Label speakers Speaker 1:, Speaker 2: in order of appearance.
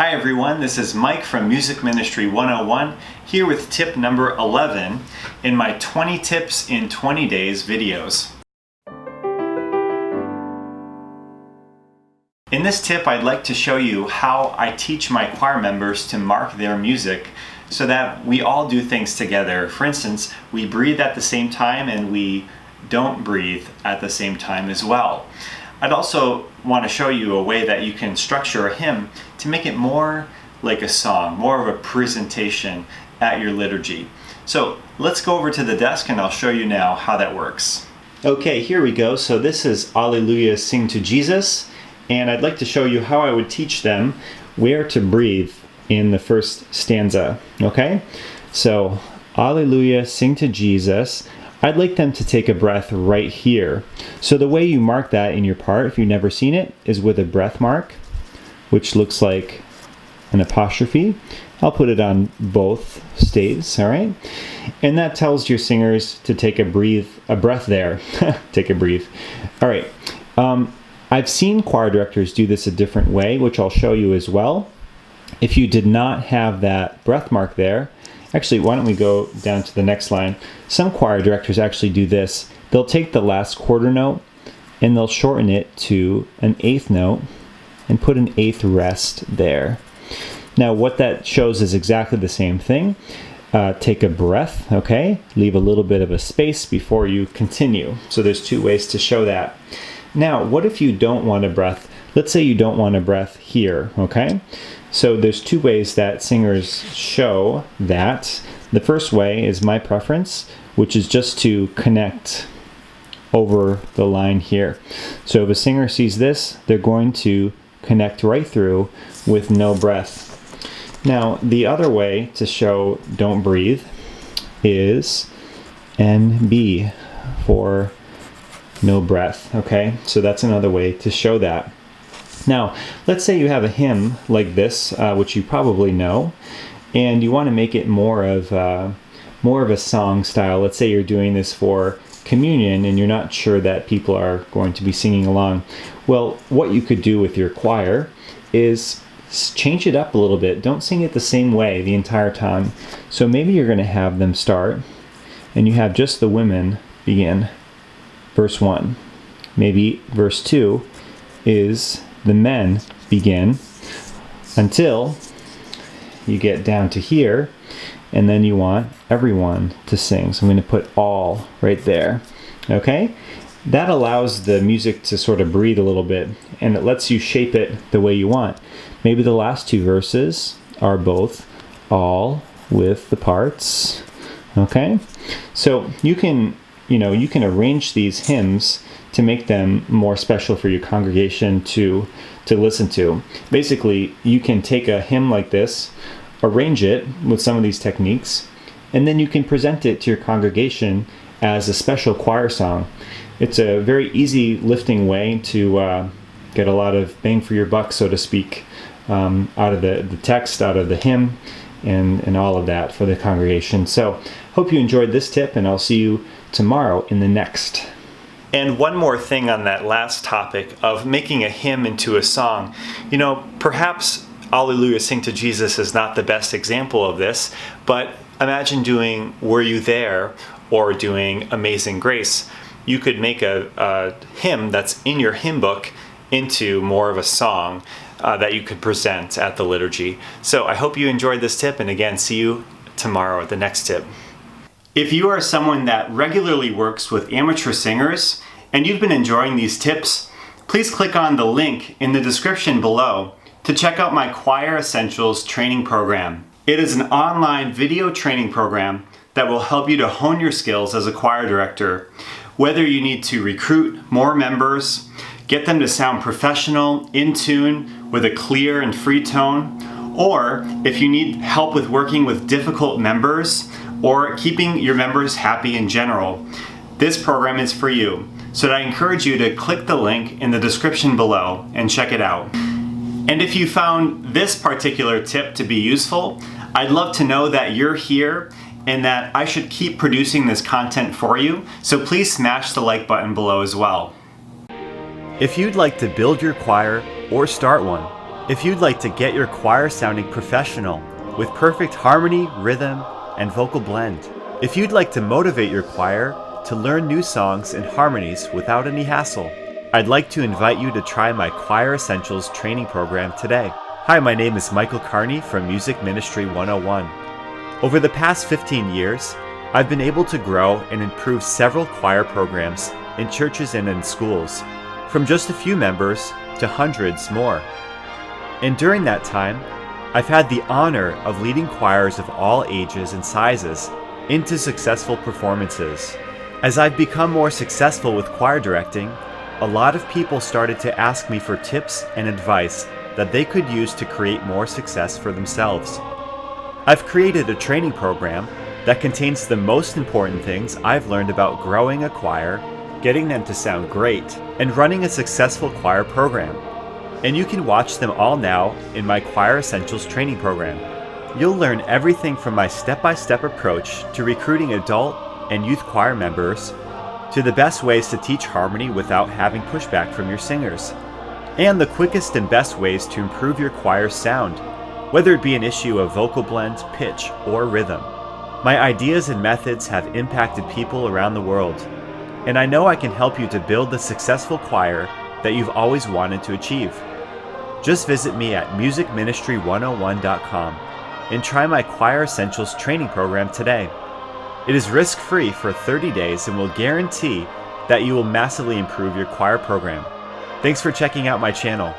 Speaker 1: Hi everyone, this is Mike from Music Ministry 101 here with tip number 11 in my 20 tips in 20 days videos. In this tip, I'd like to show you how I teach my choir members to mark their music so that we all do things together. For instance, we breathe at the same time and we don't breathe at the same time as well. I'd also want to show you a way that you can structure a hymn to make it more like a song, more of a presentation at your liturgy. So let's go over to the desk and I'll show you now how that works. Okay, here we go. So this is Alleluia, Sing to Jesus. And I'd like to show you how I would teach them where to breathe in the first stanza, okay? So, Alleluia, sing to Jesus. I'd like them to take a breath right here. So the way you mark that in your part, if you've never seen it, is with a breath mark, which looks like an apostrophe. I'll put it on both staves, all right? And that tells your singers to take a breath there. Take a breathe. All right. I've seen choir directors do this a different way, which I'll show you as well. If you did not have that breath mark there, actually, why don't we go down to the next line? Some choir directors actually do this. They'll take the last quarter note and they'll shorten it to an eighth note and put an eighth rest there. Now, what that shows is exactly the same thing. Take a breath, okay? Leave a little bit of a space before you continue. So there's two ways to show that. Now, what if you don't want a breath? Let's say you don't want a breath here, okay? So there's two ways that singers show that. The first way is my preference, which is just to connect over the line here. So if a singer sees this, they're going to connect right through with no breath. Now, the other way to show don't breathe is NB for no breath, okay? So that's another way to show that. Now, let's say you have a hymn like this, which you probably know, and you want to make it more of a song style. Let's say you're doing this for communion and you're not sure that people are going to be singing along. Well, what you could do with your choir is change it up a little bit. Don't sing it the same way the entire time. So maybe you're going to have them start, and you have just the women begin. Verse 1. Maybe verse 2 is the men begin until you get down to here, and then you want everyone to sing. So I'm going to put all right there. Okay? That allows the music to sort of breathe a little bit, and it lets you shape it the way you want. Maybe the last two verses are both all with the parts. Okay? So you can arrange these hymns to make them more special for your congregation to listen to. Basically, you can take a hymn like this, arrange it with some of these techniques, and then you can present it to your congregation as a special choir song. It's a very easy lifting way to get a lot of bang for your buck, so to speak, out of the text, out of the hymn, and all of that for the congregation. So, hope you enjoyed this tip, and I'll see you tomorrow in the next. And one more thing on that last topic of making a hymn into a song. Perhaps Alleluia, Sing to Jesus is not the best example of this, but imagine doing Were You There or doing Amazing Grace. You could make a hymn that's in your hymn book into more of a song that you could present at the liturgy. So I hope you enjoyed this tip, and again, see you tomorrow at the next tip. If you are someone that regularly works with amateur singers and you've been enjoying these tips, please click on the link in the description below to check out my Choir Essentials training program. It is an online video training program that will help you to hone your skills as a choir director. Whether you need to recruit more members, get them to sound professional, in tune, with a clear and free tone, or if you need help with working with difficult members, or keeping your members happy in general, this program is for you. So I encourage you to click the link in the description below and check it out. And if you found this particular tip to be useful, I'd love to know that you're here and that I should keep producing this content for you. So please smash the like button below as well. If you'd like to build your choir or start one,
Speaker 2: If you'd like to get your choir sounding professional with perfect harmony, rhythm, and vocal blend. If you'd like to motivate your choir to learn new songs and harmonies without any hassle, I'd like to invite you to try my Choir Essentials training program today. Hi, my name is Michael Carney from Music Ministry 101. Over the past 15 years, I've been able to grow and improve several choir programs in churches and in schools, from just a few members to hundreds more. And during that time, I've had the honor of leading choirs of all ages and sizes into successful performances. As I've become more successful with choir directing, a lot of people started to ask me for tips and advice that they could use to create more success for themselves. I've created a training program that contains the most important things I've learned about growing a choir, getting them to sound great, and running a successful choir program. And you can watch them all now in my Choir Essentials training program. You'll learn everything from my step-by-step approach to recruiting adult and youth choir members, to the best ways to teach harmony without having pushback from your singers, and the quickest and best ways to improve your choir's sound, whether it be an issue of vocal blend, pitch, or rhythm. My ideas and methods have impacted people around the world, and I know I can help you to build the successful choir that you've always wanted to achieve. Just visit me at musicministry101.com and try my Choir Essentials training program today. It is risk-free for 30 days and will guarantee that you will massively improve your choir program. Thanks for checking out my channel.